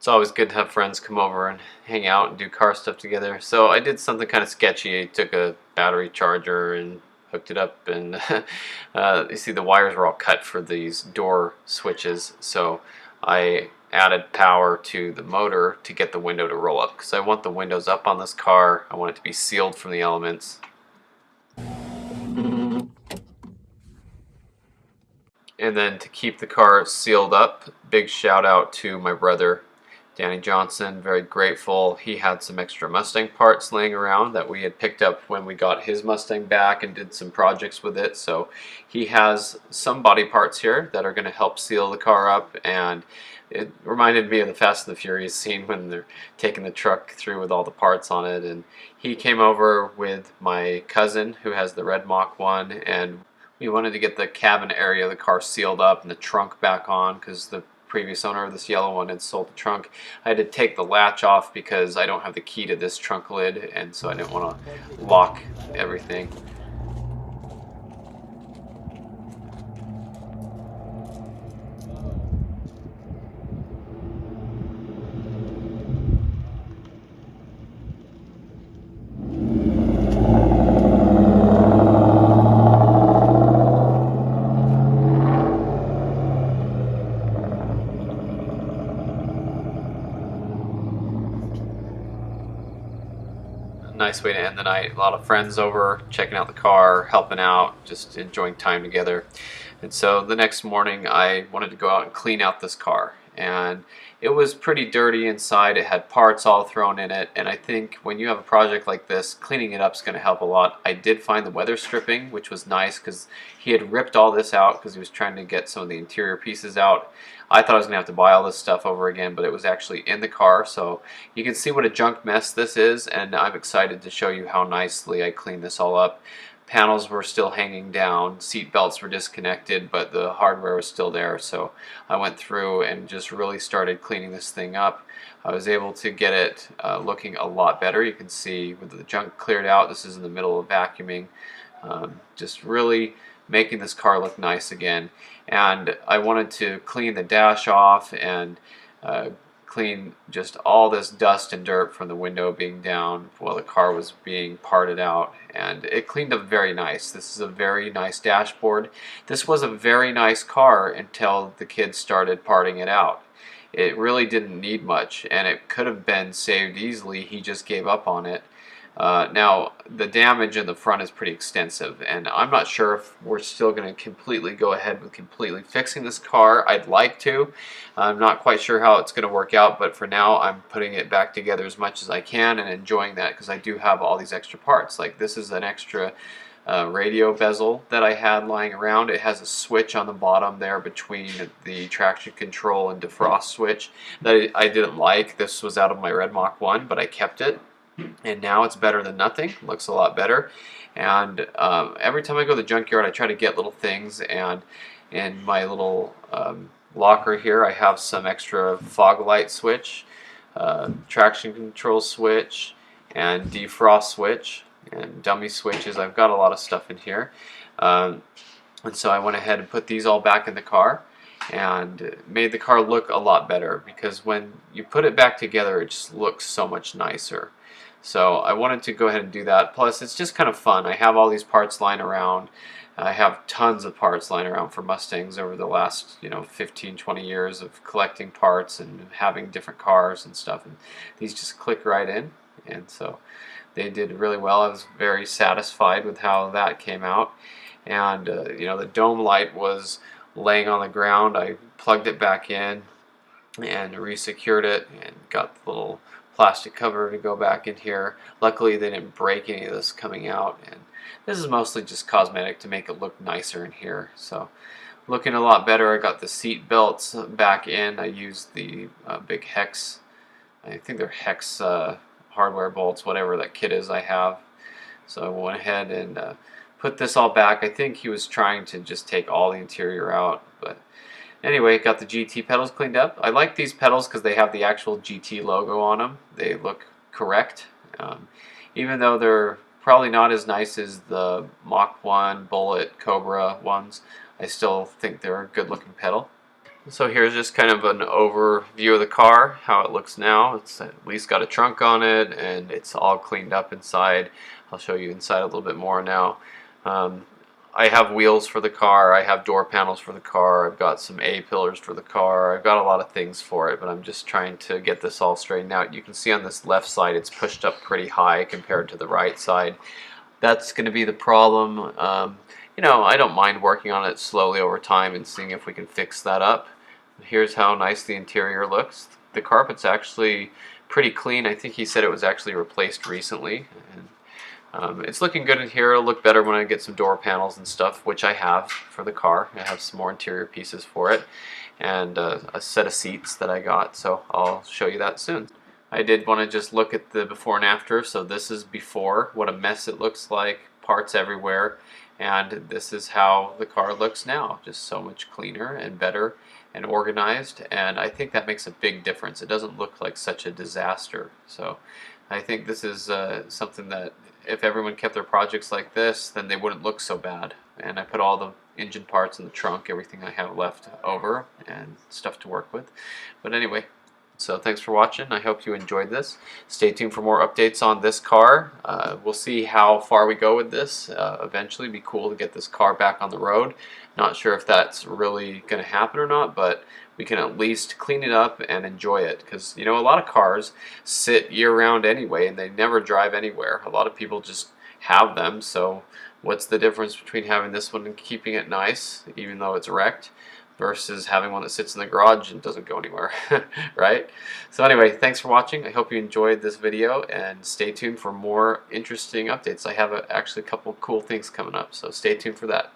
It's always good to have friends come over and hang out and do car stuff together. So I did something kind of sketchy. I took a battery charger and hooked it up, and you see the wires were all cut for these door switches. So I added power to the motor to get the window to roll up, because I want the windows up on this car. I want it to be sealed from the elements. And then to keep the car sealed up, big shout out to my brother Danny Johnson. Very grateful. He had some extra Mustang parts laying around that we had picked up when we got his Mustang back and did some projects with it. So he has some body parts here that are going to help seal the car up, and it reminded me of the Fast and the Furious scene when they're taking the truck through with all the parts on it. And he came over with my cousin who has the red Mach 1, and we wanted to get the cabin area of the car sealed up and the trunk back on, because the previous owner of this yellow one had sold the trunk. I had to take the latch off because I don't have the key to this trunk lid, and so I didn't want to lock everything. Nice way to end the night. A lot of friends over, checking out the car, helping out, just enjoying time together. And so the next morning I wanted to go out and clean out this car. And it was pretty dirty inside. It had parts all thrown in it. And I think when you have a project like this, cleaning it up is going to help a lot. I did find the weather stripping, which was nice, because he had ripped all this out because he was trying to get some of the interior pieces out. I thought I was going to have to buy all this stuff over again, but it was actually in the car. So you can see what a junk mess this is, and I'm excited to show you how nicely I cleaned this all up. Panels were still hanging down, seat belts were disconnected, but the hardware was still there. So I went through and just really started cleaning this thing up. I was able to get it looking a lot better. You can see with the junk cleared out, this is in the middle of vacuuming. Just really making this car look nice again. And I wanted to clean the dash off and clean just all this dust and dirt from the window being down while the car was being parted out, and it cleaned up very nice. This is a very nice dashboard. This was a very nice car until the kids started parting it out. It really didn't need much, and it could have been saved easily. He just gave up on it. Now, the damage in the front is pretty extensive, and I'm not sure if we're still going to completely go ahead with completely fixing this car. I'd like to. I'm not quite sure how it's going to work out, but for now I'm putting it back together as much as I can and enjoying that, because I do have all these extra parts. Like, this is an extra radio bezel that I had lying around. It has a switch on the bottom there between the traction control and defrost switch that I didn't like. This was out of my red Mach 1, but I kept it. And now it's better than nothing. Looks a lot better. And every time I go to the junkyard, I try to get little things. And in my little locker here, I have some extra fog light switch, traction control switch, and defrost switch, and dummy switches. I've got a lot of stuff in here. And so I went ahead and put these all back in the car and made the car look a lot better, because when you put it back together, it just looks so much nicer. So I wanted to go ahead and do that. Plus, it's just kind of fun. I have all these parts lying around. I have tons of parts lying around for Mustangs over the last 15, 20 years of collecting parts and having different cars and stuff. And these just click right in. And so they did really well. I was very satisfied with how that came out. And the dome light was laying on the ground. I plugged it back in and resecured it and got the little plastic cover to go back in here. Luckily they didn't break any of this coming out, and this is mostly just cosmetic to make it look nicer in here. So looking a lot better. I got the seat belts back in. I used the big hex, I think they're hex hardware bolts, whatever that kit is I have. So I went ahead and put this all back. I think he was trying to just take all the interior out, but anyway, got the GT pedals cleaned up. I like these pedals because they have the actual GT logo on them. They look correct. Even though they're probably not as nice as the Mach 1, Bullet, Cobra ones, I still think they're a good looking pedal. So here's just kind of an overview of the car, how it looks now. It's at least got a trunk on it and it's all cleaned up inside. I'll show you inside a little bit more now. Um, I have wheels for the car, I have door panels for the car, I've got some A-pillars for the car, I've got a lot of things for it, but I'm just trying to get this all straightened out. You can see on this left side it's pushed up pretty high compared to the right side. That's going to be the problem. You know, I don't mind working on it slowly over time and seeing if we can fix that up. Here's how nice the interior looks. The carpet's actually pretty clean. I think he said it was actually replaced recently. And, it's looking good in here. It'll look better when I get some door panels and stuff, which I have for the car. I have some more interior pieces for it and a set of seats that I got, so I'll show you that soon. I did want to just look at the before and after. So this is before, what a mess it looks like, parts everywhere, and this is how the car looks now, just so much cleaner and better and organized, and I think that makes a big difference. It doesn't look like such a disaster. So I think this is something that if everyone kept their projects like this, then they wouldn't look so bad. And I put all the engine parts in the trunk, everything I have left over, and stuff to work with. But anyway, so thanks for watching. I hope you enjoyed this. Stay tuned for more updates on this car. We'll see how far we go with this. Eventually, it'd be cool to get this car back on the road. Not sure if that's really going to happen or not, but we can at least clean it up and enjoy it. Because, you know, a lot of cars sit year-round anyway, and they never drive anywhere. A lot of people just have them, so what's the difference between having this one and keeping it nice, even though it's wrecked, versus having one that sits in the garage and doesn't go anywhere, right? So anyway, thanks for watching. I hope you enjoyed this video, and stay tuned for more interesting updates. I have actually a couple cool things coming up, so stay tuned for that.